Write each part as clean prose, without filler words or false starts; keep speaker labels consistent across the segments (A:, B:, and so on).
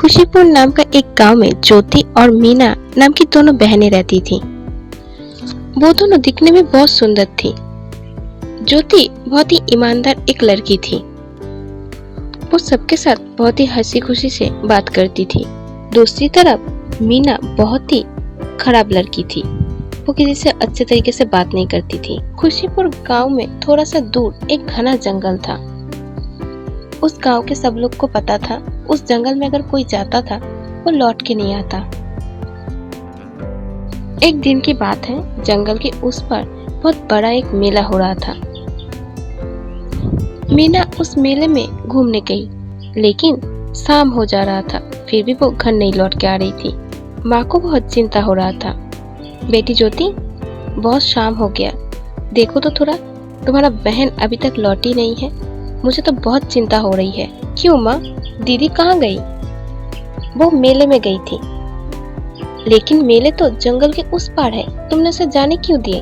A: खुशीपुर नाम का एक गांव में ज्योति और मीना नाम की दोनों बहनें रहती थीं। वो दोनों दिखने में बहुत सुंदर थी। ज्योति बहुत ही ईमानदार एक लड़की थी। वो सबके साथ बहुत ही हंसी खुशी से बात करती थी। दूसरी तरफ मीना बहुत ही खराब लड़की थी। वो किसी से अच्छे तरीके से बात नहीं करती थी। खुशीपुर गांव में थोड़ा सा दूर एक घना जंगल था। उस गांव के सब लोग को पता था, उस जंगल में अगर कोई जाता था वो लौट के नहीं आता। एक दिन की बात है, जंगल के उस पर बहुत बड़ा एक मेला हो रहा था। मीना उस मेले में घूमने गई, लेकिन शाम हो जा रहा था, फिर भी वो घर नहीं लौट के आ रही थी। माँ को बहुत चिंता हो रहा था। बेटी ज्योति, बहुत शाम हो गया, देखो तो थोड़ा, तुम्हारा बहन अभी तक लौटी नहीं है। मुझे तो बहुत चिंता हो रही है। क्यों माँ, दीदी कहाँ गई? वो मेले में गई थी। लेकिन मेले तो जंगल के उस पार है, तुमने उसे जाने क्यों दिए?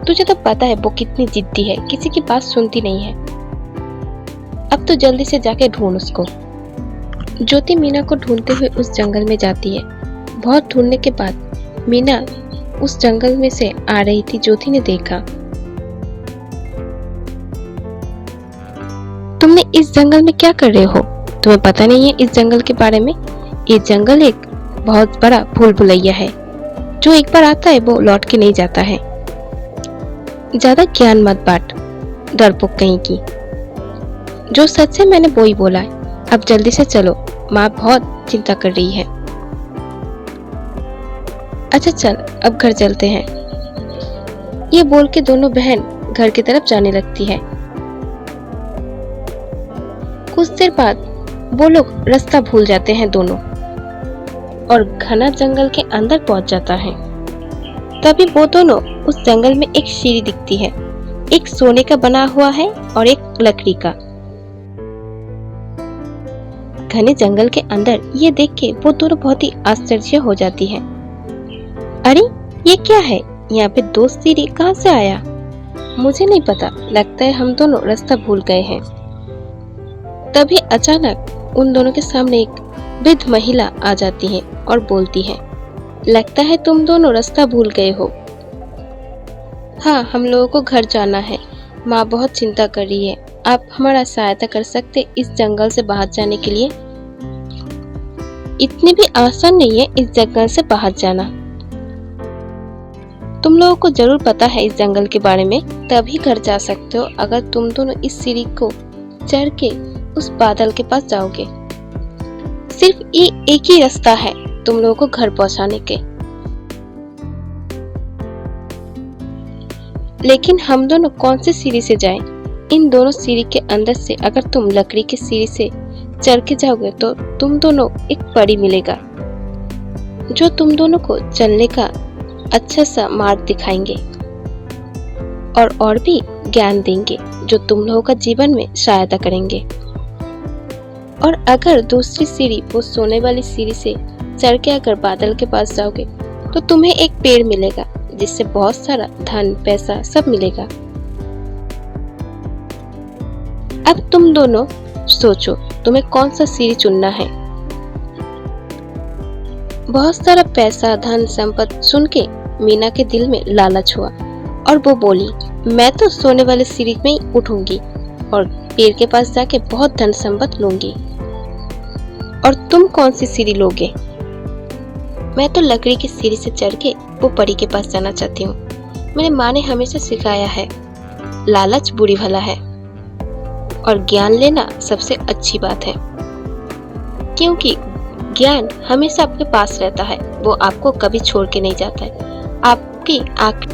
A: तुझे तो पता है वो कितनी जिद्दी है, किसी की बात सुनती नहीं है। अब तो जल्दी से जाके ढूंढ उसको। ज्योति मीना को ढूंढते हुए उस जंगल में जाती है। बहुत ढूंढने के बाद मीना उस जंगल में से आ रही थी। ज्योति ने देखा, तुमने इस जंगल में क्या कर रहे हो? तुम्हें पता नहीं है इस जंगल के बारे में? ये जंगल एक बहुत बड़ा भूल भुलैया है। जो एक बार आता है वो लौट के नहीं जाता है। ज्यादा ज्ञान मत बांट, डरपोक कहीं की। जो सच है मैंने वो ही बोला है। अब जल्दी से चलो, माँ बहुत चिंता कर रही है। अच्छा चल, अब घर चलते हैं। ये बोल के दोनों बहन घर की तरफ जाने लगती है। कुछ देर बाद वो लोग रास्ता भूल जाते हैं दोनों, और घना जंगल के अंदर पहुंच जाता है। तभी वो दोनों उस जंगल में एक सीढ़ी दिखती है। एक सोने का बना हुआ है और एक लकड़ी का। घने जंगल के अंदर ये देख के वो दोनों बहुत ही आश्चर्य हो जाती है। अरे ये क्या है? यहाँ पे दो सीढ़ी कहाँ से आया? मुझे नहीं पता, लगता है हम दोनों रास्ता भूल गए हैं। तभी अचानक उन दोनों के सामने एक वृद्ध महिला आ जाती है और बोलती है, लगता है तुम दोनों रास्ता भूल गए हो। हाँ, हम लोगों को घर जाना है। माँ बहुत चिंता कर रही है। आप हमारा सहायता कर सकते इस जंगल से बाहर जाने के लिए? इतनी भी आसान नहीं है इस जंगल से बाहर जाना। तुम लोगों को जरूर पता है इस जंगल के बारे में, तभी घर जा सकते हो अगर तुम दोनों इस सीढ़ी को चढ़ के उस बादल के पास जाओगे। सिर्फ ये एक ही रास्ता है तुम लोगों को घर पहुंचाने के। लेकिन हम दोनों कौन सी सीढ़ी से जाएं? इन दोनों सीढ़ी के अंदर से अगर तुम लकड़ी की सीढ़ी से चढ़ के जाओगे तो तुम दोनों एक परी मिलेगा, जो तुम दोनों को चलने का अच्छा सा मार्ग दिखाएंगे और भी ज्ञान देंगे, जो तुम लोगों का जीवन में सहायता करेंगे। और अगर दूसरी सीढ़ी, वो सोने वाली सीढ़ी से चढ़ के अगर बादल के पास जाओगे तो तुम्हें एक पेड़ मिलेगा, जिससे बहुत सारा धन पैसा सब मिलेगा। अब तुम दोनों सोचो तुम्हें कौन सा सीढ़ी चुनना है। बहुत सारा पैसा धन संपत्ति सुन के मीना के दिल में लालच हुआ और वो बोली, मैं तो सोने वाले सीढ़ी में ही उठूंगी और पेड़ के पास जाके बहुत धन संपत्ति लूंगी। और तुम कौन सी सीढ़ी लोगे? मैं तो लकड़ी की सीढ़ी से चढ़ के वो परी के पास जाना चाहती हूँ। मेरे माँ ने हमेशा सिखाया है, लालच बुरी भला है और ज्ञान लेना सबसे अच्छी बात है, क्योंकि ज्ञान हमेशा आपके पास रहता है, वो आपको कभी छोड़ के नहीं जाता है। आपकी आँख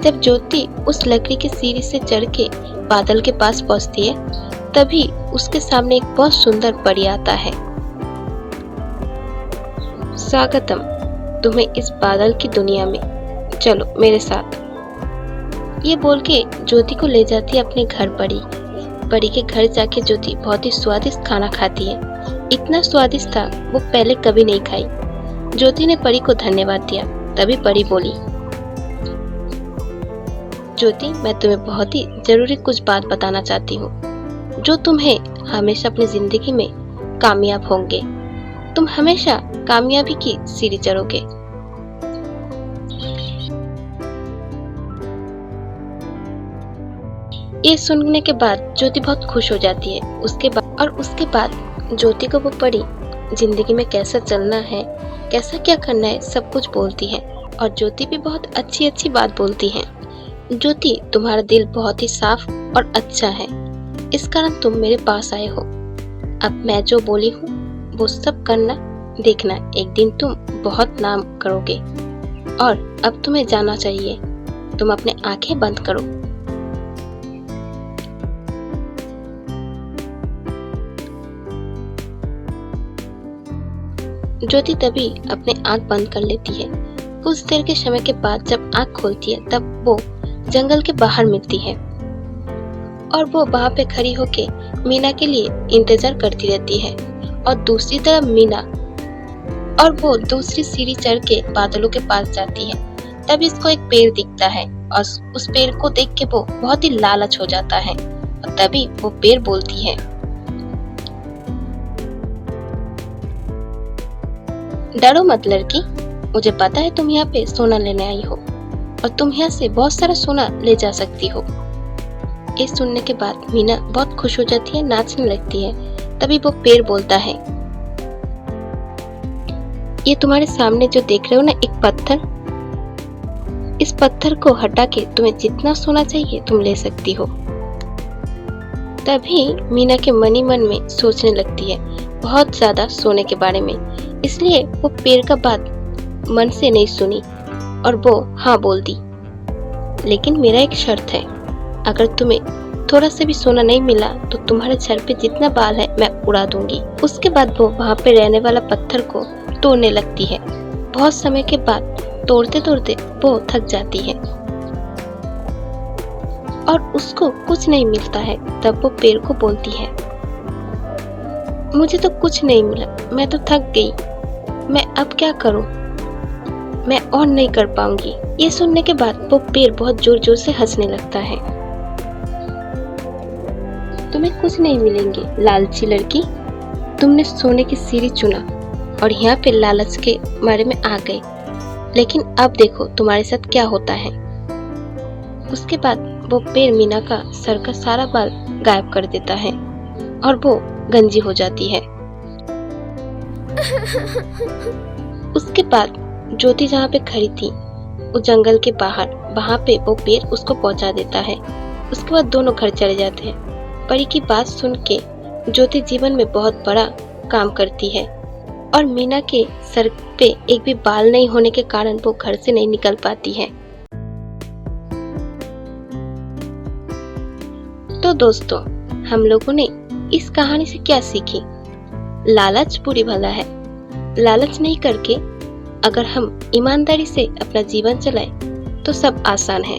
A: जब ज्योति उस लकड़ी की सीढ़ी से चढ़ के बादल के पास पहुंचती है, तभी उसके सामने एक बहुत सुंदर परी आता है। स्वागतम तुम्हें इस बादल की दुनिया में, चलो मेरे साथ। ये बोल के ज्योति को ले जाती है अपने घर। परी के घर जाके ज्योति बहुत ही स्वादिष्ट खाना खाती है। इतना स्वादिष्ट था वो पहले कभी नहीं खाई। ज्योति ने परी को धन्यवाद दिया। तभी परी बोली, ज्योति, मैं तुम्हें बहुत ही जरूरी कुछ बात बताना चाहती हूँ, जो तुम्हें हमेशा अपनी जिंदगी में कामयाब होंगे। तुम हमेशा कामयाबी की सीढ़ी चढ़ोगे। ये सुनने के बाद ज्योति बहुत खुश हो जाती है। उसके बाद ज्योति को वो परी जिंदगी में कैसा चलना है, कैसा क्या करना है, सब कुछ बोलती है। और ज्योति भी बहुत अच्छी अच्छी बात बोलती है। ज्योति, तुम्हारा दिल बहुत ही साफ और अच्छा है, इस कारण तुम मेरे पास आए हो। अब मैं जो बोली हूँ वो सब करना, देखना एक दिन तुम बहुत नाम करोगे। और अब तुम्हें जाना चाहिए, तुम अपने आंखें बंद करो। ज्योति तभी अपने आंख बंद कर लेती है। कुछ देर के समय के बाद जब आंख खोलती है तब वो जंगल के बाहर मिलती है और वो वहाँ पे खड़ी होके मीना के लिए इंतजार करती रहती है। और दूसरी तरफ मीना, और वो दूसरी सीढ़ी चढ़ के बादलों के पास जाती है। तब इसको एक पेड़ दिखता है और उस पेड़ को देख के वो बहुत ही लालच हो जाता है। और तभी वो पेड़ बोलती है, डरो मत लड़की, मुझे पता है तुम यहाँ पे सोना लेने आई हो और तुम यहाँ से बहुत सारा सोना ले जा सकती हो। ये सुनने के बाद मीना बहुत खुश हो जाती है, नाचने लगती है। तभी वो पेड़ बोलता है, ये तुम्हारे सामने जो देख रहे हो ना, एक पत्थर, इस पत्थर को हटा के तुम्हें जितना सोना चाहिए तुम ले सकती हो। तभी मीना के मन ही मन में सोचने लगती है बहुत ज्यादा सोने के बारे में। इसलिए वो पेड़ का बात मन से नहीं सुनी और वो हाँ बोल दी, लेकिन मेरा एक शर्त है, अगर तुम्हें थोड़ा सा भी सोना नहीं मिला तो तुम्हारे सर पे जितना बाल है मैं उड़ा दूंगी। उसके बाद वो वहाँ पे रहने वाला पत्थर को तोड़ने लगती है। बहुत समय के बाद तोड़ते तोड़ते वो थक जाती है और उसको कुछ नहीं मिलता है। तब वो पेड़ को बोलती है, मुझे तो कुछ नहीं मिला, मैं तो थक गई, मैं अब क्या करूं, मैं और नहीं कर पाऊंगी। ये सुनने के बाद वो पेड़ बहुत जोर जोर से हंसने लगता है। तुम्हें कुछ नहीं मिलेंगे लालची लड़की, तुमने सोने की सीढ़ी चुना और यहाँ पे लालच के मारे में आ गए, लेकिन अब देखो तुम्हारे साथ क्या होता है। उसके बाद वो पेड़ मीना का सर का सारा बाल गायब कर देता है और वो गंजी हो जाती है। उसके बाद ज्योति जहाँ पे खड़ी थी उस जंगल के बाहर, वहाँ पे वो पेड़ उसको पहुँचा देता है। उसके बाद दोनों घर चले जाते हैं। परी की बात सुन के ज्योति जीवन में बहुत बड़ा काम करती है और मीना के सर पे एक भी बाल नहीं होने के कारण वो घर से नहीं निकल पाती है। तो दोस्तों, हम लोगों ने इस कहानी से क्या सीखी? लालच बुरी भला है। लालच नहीं करके अगर हम ईमानदारी से अपना जीवन चलाएं तो सब आसान है।